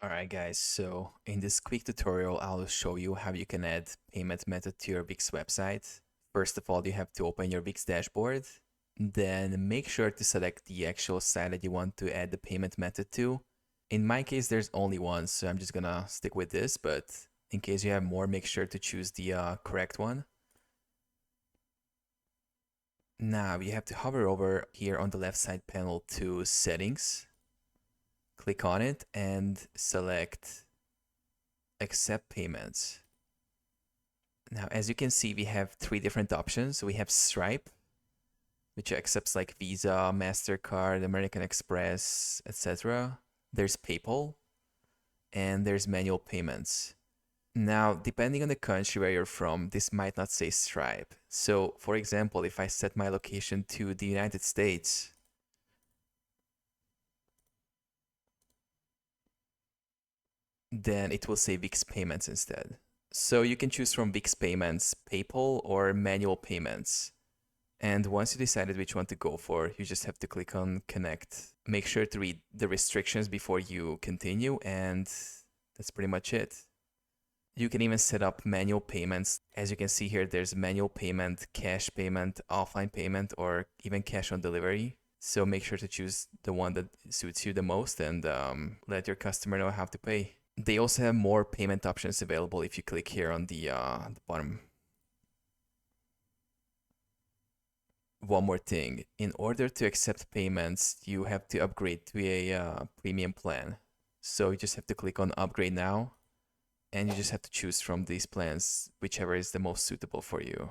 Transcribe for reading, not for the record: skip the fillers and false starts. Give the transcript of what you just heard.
Alright guys, so in this quick tutorial, I'll show you how you can add payment method to your Wix website. First of all, you have to open your Wix dashboard. Then make sure to select the actual site that you want to add the payment method to. In my case, there's only one, so I'm just gonna stick with this, but in case you have more, make sure to choose the correct one. Now you have to hover over here on the left side panel to settings. Click on it and select accept payments. Now, as you can see, we have three different options. We have Stripe, which accepts like Visa, MasterCard, American Express, etc. There's PayPal, and there's manual payments. Now, depending on the country where you're from, this might not say Stripe. So, for example, if I set my location to the United States, then it will say Wix Payments instead. So you can choose from Wix Payments, PayPal, or manual payments. And once you decided which one to go for, you just have to click on connect. Make sure to read the restrictions before you continue, and that's pretty much it. You can even set up manual payments. As you can see here, there's manual payment, cash payment, offline payment, or even cash on delivery. So make sure to choose the one that suits you the most and let your customer know how to pay. They also have more payment options available if you click here on the bottom. One more thing, in order to accept payments, you have to upgrade to a premium plan. So you just have to click on upgrade now, and you just have to choose from these plans, whichever is the most suitable for you.